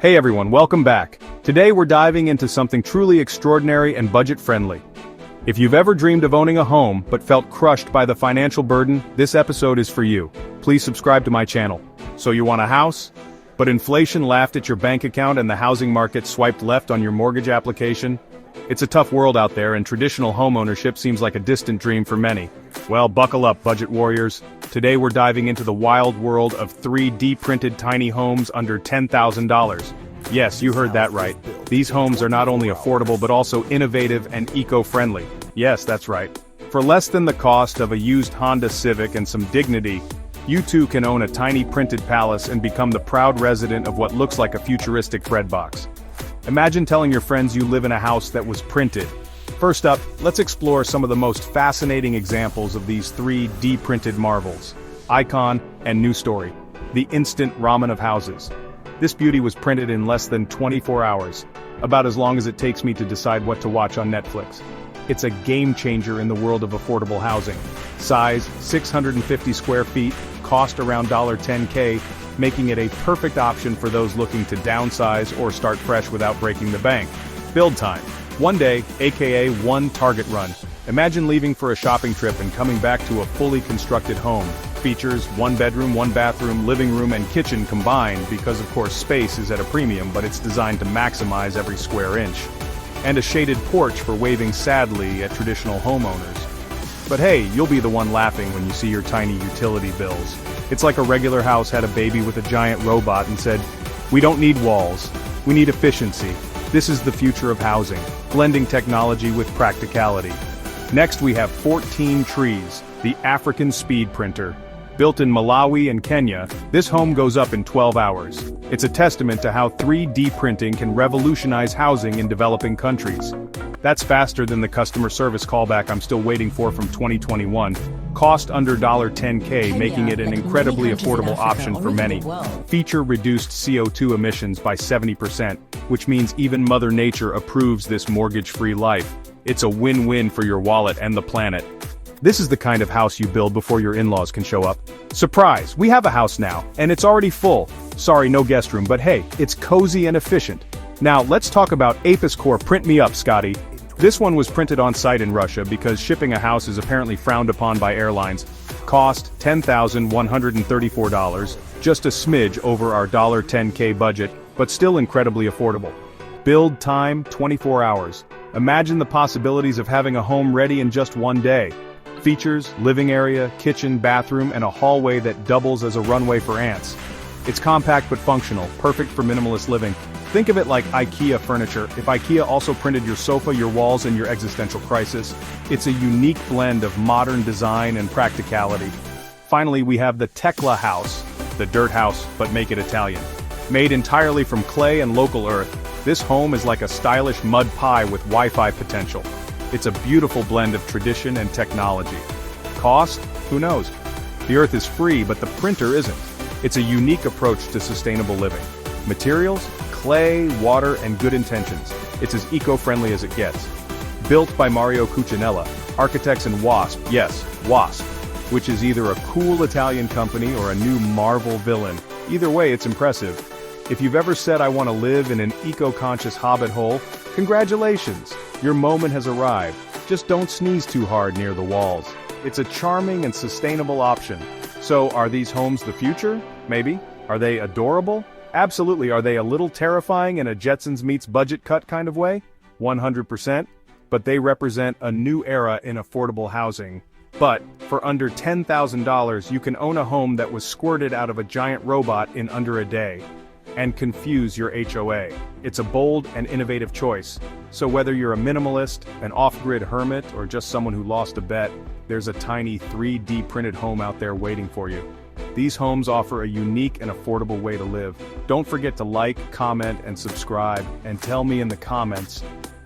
Hey everyone, welcome back. Today we're diving into something truly extraordinary and budget-friendly. If you've ever dreamed of owning a home but felt crushed by the financial burden, this episode is for you. Please subscribe to my channel. So you want a house? But inflation laughed at your bank account and the housing market swiped left on your mortgage application? It's a tough world out there and traditional homeownership seems like a distant dream for many. Well, buckle up, budget warriors. Today we're diving into the wild world of 3D printed tiny homes under $10,000. Yes, you heard that right. These homes are not only affordable but also innovative and eco-friendly. Yes, that's right. For less than the cost of a used Honda Civic and some dignity, you too can own a tiny printed palace and become the proud resident of what looks like a futuristic bread box. Imagine telling your friends you live in a house that was printed. First up, let's explore some of the most fascinating examples of these 3D printed marvels. Icon and New Story, the instant ramen of houses. This beauty was printed in less than 24 hours, about as long as it takes me to decide what to watch on Netflix. It's a game changer in the world of affordable housing. Size, 650 square feet, cost around $10K, making it a perfect option for those looking to downsize or start fresh without breaking the bank. Build time. One day, aka one target run. Imagine leaving for a shopping trip and coming back to a fully constructed home. Features 1 bedroom, 1 bathroom, living room and kitchen combined because of course space is at a premium but it's designed to maximize every square inch. And a shaded porch for waving sadly at traditional homeowners. But hey, you'll be the one laughing when you see your tiny utility bills. It's like a regular house had a baby with a giant robot and said, "We don't need walls, we need efficiency." This is the future of housing, blending technology with practicality. Next we have 14 Trees, the African speed printer. Built in Malawi and Kenya, this home goes up in 12 hours. It's a testament to how 3D printing can revolutionize housing in developing countries. That's faster than the customer service callback I'm still waiting for from 2021. Cost under $10K, making it an incredibly affordable option for many. Feature reduced CO2 emissions by 70%, which means even Mother Nature approves this mortgage-free life. It's a win-win for your wallet and the planet. This is the kind of house you build before your in-laws can show up. Surprise, we have a house now, and it's already full. Sorry, no guest room, but hey, it's cozy and efficient. Now, let's talk about Apis Core Print Me Up, Scotty. This one was printed on site in Russia because shipping a house is apparently frowned upon by airlines. Cost $10,134, just a smidge over our $10K budget, but still incredibly affordable. Build time, 24 hours. Imagine the possibilities of having a home ready in just one day. Features, living area, kitchen, bathroom, and a hallway that doubles as a runway for ants. It's compact but functional, perfect for minimalist living. Think of it like IKEA furniture. If IKEA also printed your sofa, your walls, and your existential crisis, it's a unique blend of modern design and practicality. Finally, we have the Tekla house, the dirt house, but make it Italian. Made entirely from clay and local earth, this home is like a stylish mud pie with Wi-Fi potential. It's a beautiful blend of tradition and technology. Cost? Who knows? The earth is free, but the printer isn't. It's a unique approach to sustainable living. Materials? Clay, water, and good intentions. It's as eco-friendly as it gets. Built by Mario Cucinella, architects in WASP, yes, WASP, which is either a cool Italian company or a new Marvel villain. Either way, it's impressive. If you've ever said I want to live in an eco-conscious hobbit hole, congratulations! Your moment has arrived. Just don't sneeze too hard near the walls. It's a charming and sustainable option. So, are these homes the future? Maybe. Are they adorable? Absolutely. Are they a little terrifying in a Jetsons meets budget cut kind of way? 100%. But they represent a new era in affordable housing. But, for under $10,000 you can own a home that was squirted out of a giant robot in under a day. And confuse your HOA. It's a bold and innovative choice. So whether you're a minimalist, an off-grid hermit, or just someone who lost a bet, there's a tiny 3D printed home out there waiting for you. These homes offer a unique and affordable way to live. Don't forget to like, comment, and subscribe, and tell me in the comments,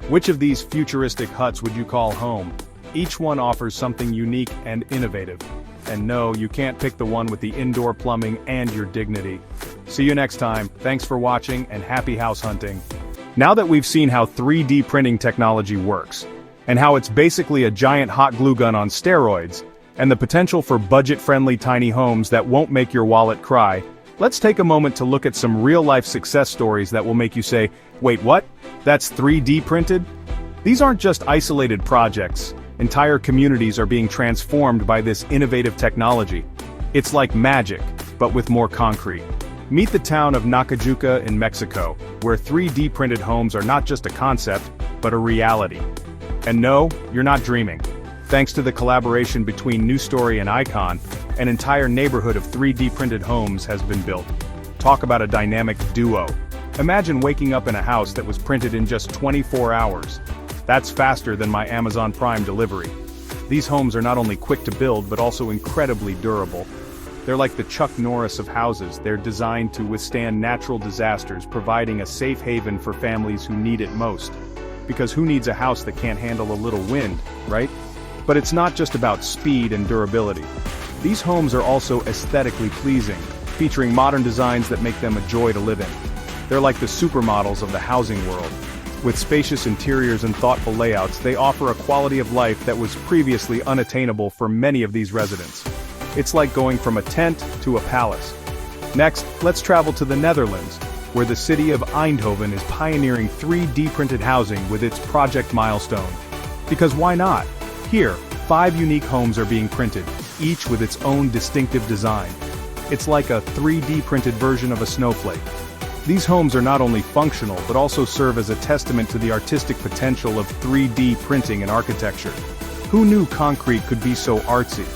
which of these futuristic huts would you call home? Each one offers something unique and innovative. And no, you can't pick the one with the indoor plumbing and your dignity. See you next time, thanks for watching, and happy house hunting. Now that we've seen how 3D printing technology works, and how it's basically a giant hot glue gun on steroids, and the potential for budget-friendly tiny homes that won't make your wallet cry, Let's take a moment to look at some real-life success stories that will make you say, wait, what? That's 3D printed? These aren't just isolated projects. Entire communities are being transformed by this innovative technology. It's like magic, but with more concrete. Meet the town of Nacajuca in Mexico, where 3D printed homes are not just a concept, but a reality. And no, you're not dreaming. Thanks to the collaboration between New Story and Icon, an entire neighborhood of 3D printed homes has been built. Talk about a dynamic duo. Imagine waking up in a house that was printed in just 24 hours. That's faster than my Amazon Prime delivery. These homes are not only quick to build but also incredibly durable. They're like the Chuck Norris of houses. They're designed to withstand natural disasters, providing a safe haven for families who need it most. Because who needs a house that can't handle a little wind, right? But it's not just about speed and durability. These homes are also aesthetically pleasing, featuring modern designs that make them a joy to live in. They're like the supermodels of the housing world. With spacious interiors and thoughtful layouts, they offer a quality of life that was previously unattainable for many of these residents. It's like going from a tent to a palace. Next, let's travel to the Netherlands, where the city of Eindhoven is pioneering 3D printed housing with its Project Milestone. Because why not? Here, 5 unique homes are being printed, each with its own distinctive design. It's like a 3D printed version of a snowflake. These homes are not only functional but also serve as a testament to the artistic potential of 3D printing and architecture. Who knew concrete could be so artsy?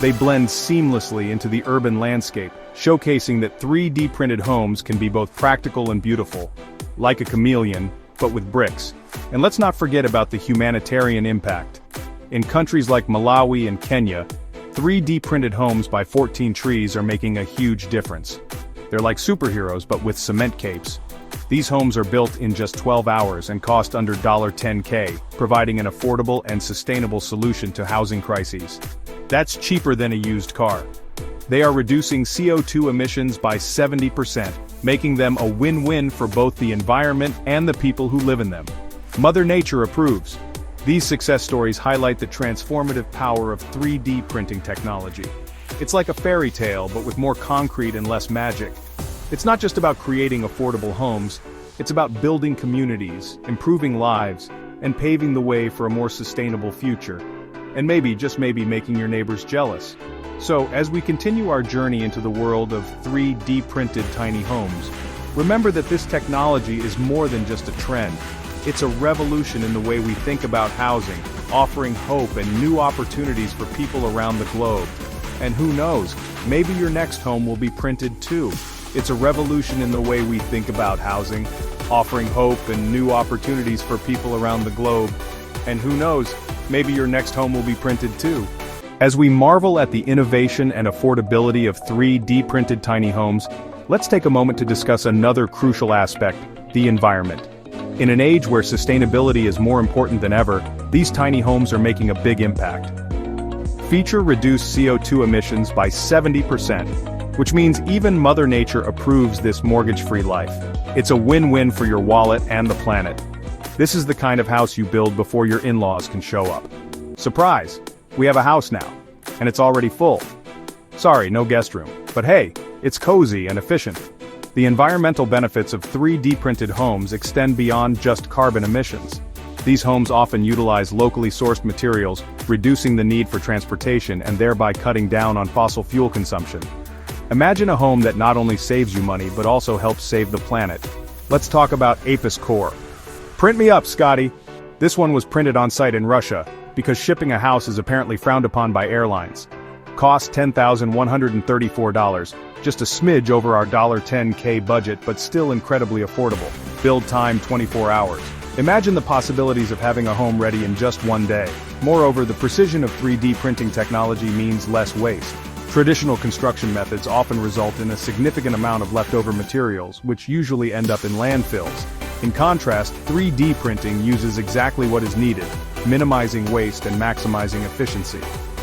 They blend seamlessly into the urban landscape, showcasing that 3D printed homes can be both practical and beautiful, like a chameleon, but with bricks. And let's not forget about the humanitarian impact. In countries like Malawi and Kenya, 3D printed homes by 14 Trees are making a huge difference. They're like superheroes but with cement capes. These homes are built in just 12 hours and cost under $10K, providing an affordable and sustainable solution to housing crises. That's cheaper than a used car. They are reducing CO2 emissions by 70%, making them a win-win for both the environment and the people who live in them. Mother Nature approves. These success stories highlight the transformative power of 3D printing technology. It's like a fairy tale, but with more concrete and less magic. It's not just about creating affordable homes, it's about building communities, improving lives, and paving the way for a more sustainable future. And maybe, just maybe, making your neighbors jealous. So, as we continue our journey into the world of 3D printed tiny homes, remember that this technology is more than just a trend. It's a revolution in the way we think about housing, offering hope and new opportunities for people around the globe. And who knows, maybe your next home will be printed too. It's a revolution in the way we think about housing, offering hope and new opportunities for people around the globe. And who knows, maybe your next home will be printed too. As we marvel at the innovation and affordability of 3D printed tiny homes, let's take a moment to discuss another crucial aspect, the environment. In an age where sustainability is more important than ever, these tiny homes are making a big impact. Feature reduced CO2 emissions by 70%, which means even Mother Nature approves this mortgage-free life. It's a win-win for your wallet and the planet. This is the kind of house you build before your in-laws can show up. Surprise! We have a house now, and it's already full. Sorry, no guest room, but hey, it's cozy and efficient. The environmental benefits of 3D printed homes extend beyond just carbon emissions. These homes often utilize locally sourced materials, reducing the need for transportation and thereby cutting down on fossil fuel consumption. Imagine a home that not only saves you money but also helps save the planet. Let's talk about Apis Core. Print me up, Scotty! This one was printed on site in Russia, because shipping a house is apparently frowned upon by airlines. Cost $10,134, just a smidge over our $10K budget but still incredibly affordable. Build time 24 hours. Imagine the possibilities of having a home ready in just one day. Moreover, the precision of 3D printing technology means less waste. Traditional construction methods often result in a significant amount of leftover materials, which usually end up in landfills. In contrast, 3D printing uses exactly what is needed, minimizing waste and maximizing efficiency.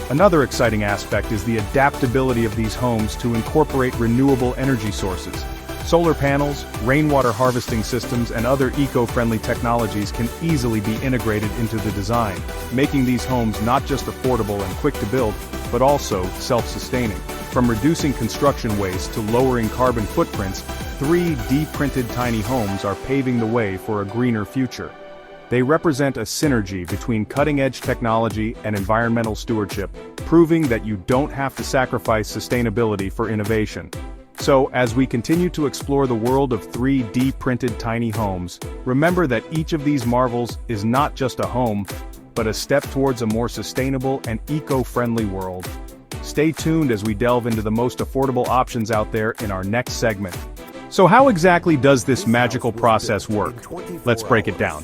Another exciting aspect is the adaptability of these homes to incorporate renewable energy sources. Solar panels, rainwater harvesting systems, and other eco-friendly technologies can easily be integrated into the design, making these homes not just affordable and quick to build, but also self-sustaining. From reducing construction waste to lowering carbon footprints, 3D printed tiny homes are paving the way for a greener future. They represent a synergy between cutting-edge technology and environmental stewardship, proving that you don't have to sacrifice sustainability for innovation. So, as we continue to explore the world of 3D printed tiny homes, remember that each of these marvels is not just a home, but a step towards a more sustainable and eco-friendly world. Stay tuned as we delve into the most affordable options out there in our next segment. So how exactly does this magical process work? Let's break it down.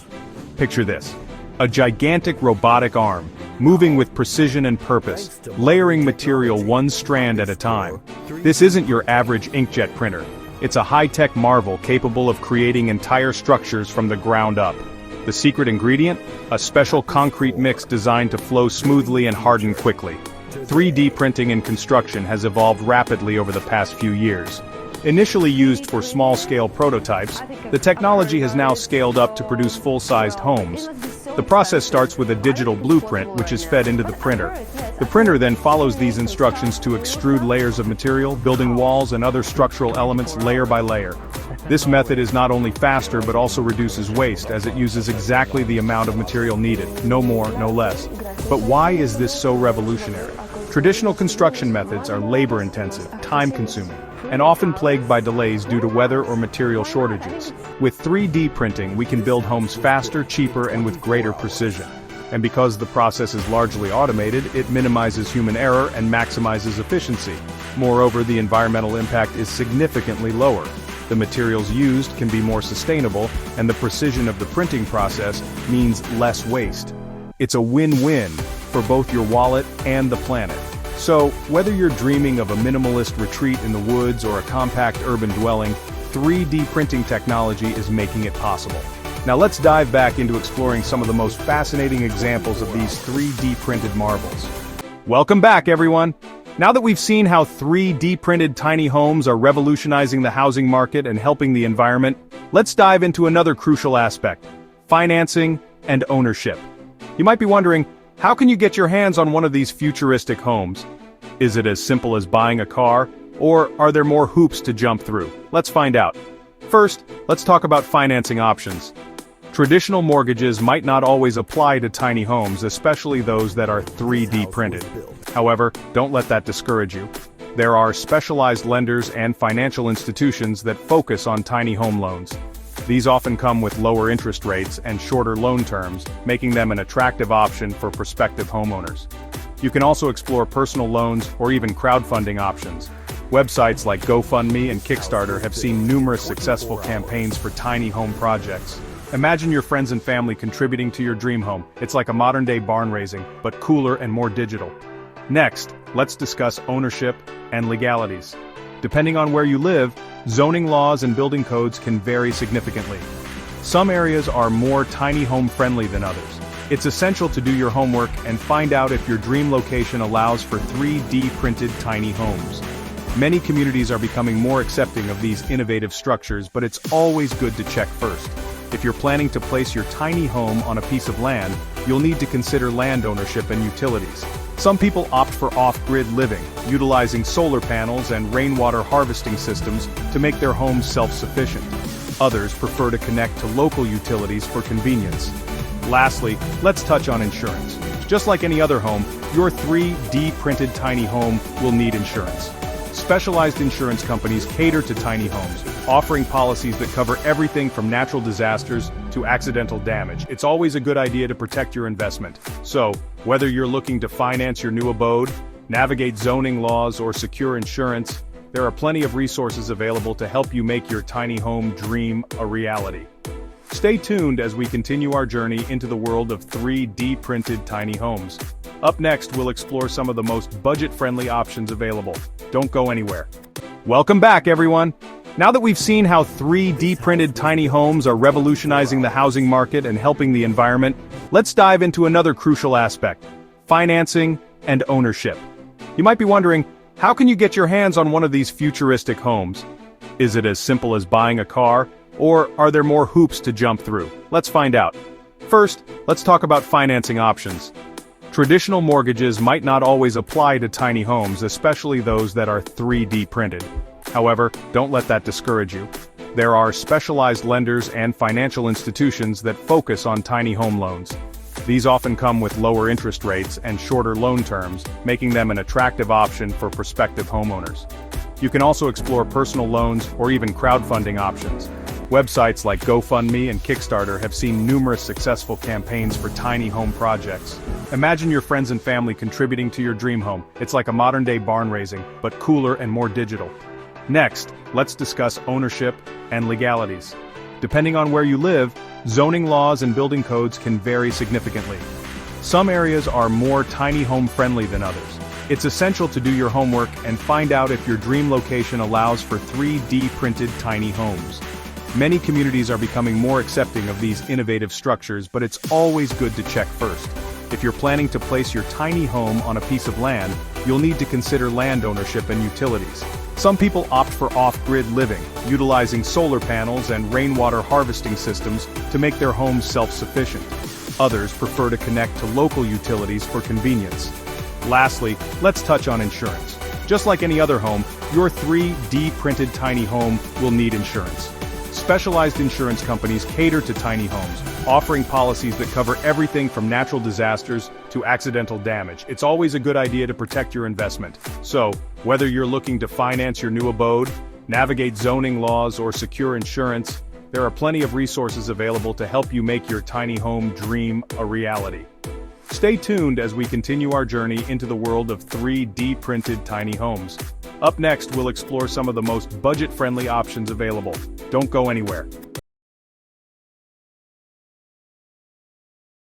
Picture this: a gigantic robotic arm, moving with precision and purpose, layering material one strand at a time. This isn't your average inkjet printer. It's a high-tech marvel capable of creating entire structures from the ground up. The secret ingredient? A special concrete mix designed to flow smoothly and harden quickly. 3D printing in construction has evolved rapidly over the past few years. Initially used for small-scale prototypes, the technology has now scaled up to produce full-sized homes. The process starts with a digital blueprint which is fed into the printer. The printer then follows these instructions to extrude layers of material, building walls and other structural elements layer by layer. This method is not only faster but also reduces waste, as it uses exactly the amount of material needed, no more, no less. But why is this so revolutionary? Traditional construction methods are labor-intensive, time-consuming, and often plagued by delays due to weather or material shortages. With 3D printing, we can build homes faster, cheaper, and with greater precision. And because the process is largely automated, it minimizes human error and maximizes efficiency. Moreover, the environmental impact is significantly lower. The materials used can be more sustainable, and the precision of the printing process means less waste. It's a win-win for both your wallet and the planet. So, whether you're dreaming of a minimalist retreat in the woods or a compact urban dwelling, 3D printing technology is making it possible. Now let's dive back into exploring some of the most fascinating examples of these 3D printed marvels. Welcome back, everyone! Now that we've seen how 3D printed tiny homes are revolutionizing the housing market and helping the environment, let's dive into another crucial aspect: financing and ownership. You might be wondering, how can you get your hands on one of these futuristic homes? Is it as simple as buying a car, or are there more hoops to jump through? Let's find out. First, let's talk about financing options. Traditional mortgages might not always apply to tiny homes, especially those that are 3D printed. However, don't let that discourage you. There are specialized lenders and financial institutions that focus on tiny home loans. These often come with lower interest rates and shorter loan terms, making them an attractive option for prospective homeowners. You can also explore personal loans or even crowdfunding options. Websites like GoFundMe and Kickstarter have seen numerous successful campaigns for tiny home projects. Imagine your friends and family contributing to your dream home. It's like a modern-day barn raising, but cooler and more digital. Next, let's discuss ownership and legalities. Depending on where you live, zoning laws and building codes can vary significantly. Some areas are more tiny home friendly than others. It's essential to do your homework and find out if your dream location allows for 3D printed tiny homes. Many communities are becoming more accepting of these innovative structures, but it's always good to check first. If you're planning to place your tiny home on a piece of land, you'll need to consider land ownership and utilities. Some people opt for off-grid living, utilizing solar panels and rainwater harvesting systems to make their homes self-sufficient. Others prefer to connect to local utilities for convenience. Lastly, let's touch on insurance. Just like any other home, your 3D printed tiny home will need insurance. Specialized insurance companies cater to tiny homes, offering policies that cover everything from natural disasters to accidental damage. It's always a good idea to protect your investment. So, whether you're looking to finance your new abode, navigate zoning laws, or secure insurance, there are plenty of resources available to help you make your tiny home dream a reality. Stay tuned as we continue our journey into the world of 3D printed tiny homes. Up next, we'll explore some of the most budget-friendly options available. Don't go anywhere. Welcome back, everyone! Now that we've seen how 3D printed tiny homes are revolutionizing the housing market and helping the environment, let's dive into another crucial aspect: financing and ownership. You might be wondering, how can you get your hands on one of these futuristic homes? Is it as simple as buying a car, or are there more hoops to jump through? Let's find out. First, let's talk about financing options. Traditional mortgages might not always apply to tiny homes, especially those that are 3D printed. However, don't let that discourage you. There are specialized lenders and financial institutions that focus on tiny home loans. These often come with lower interest rates and shorter loan terms, making them an attractive option for prospective homeowners. You can also explore personal loans or even crowdfunding options. Websites like GoFundMe and Kickstarter have seen numerous successful campaigns for tiny home projects. Imagine your friends and family contributing to your dream home. It's like a modern-day barn raising, but cooler and more digital. Next, let's discuss ownership and legalities. Depending on where you live, zoning laws and building codes can vary significantly. Some areas are more tiny home friendly than others. It's essential to do your homework and find out if your dream location allows for 3D printed tiny homes. Many communities are becoming more accepting of these innovative structures, but it's always good to check first. If you're planning to place your tiny home on a piece of land, you'll need to consider land ownership and utilities. Some people opt for off-grid living, utilizing solar panels and rainwater harvesting systems to make their homes self-sufficient. Others prefer to connect to local utilities for convenience. Lastly, let's touch on insurance. Just like any other home, your 3D printed tiny home will need insurance. Specialized insurance companies cater to tiny homes, offering policies that cover everything from natural disasters to accidental damage. It's always a good idea to protect your investment. So, whether you're looking to finance your new abode, navigate zoning laws, or secure insurance, there are plenty of resources available to help you make your tiny home dream a reality. Stay tuned as we continue our journey into the world of 3D printed tiny homes. Up next, we'll explore some of the most budget-friendly options available. Don't go anywhere.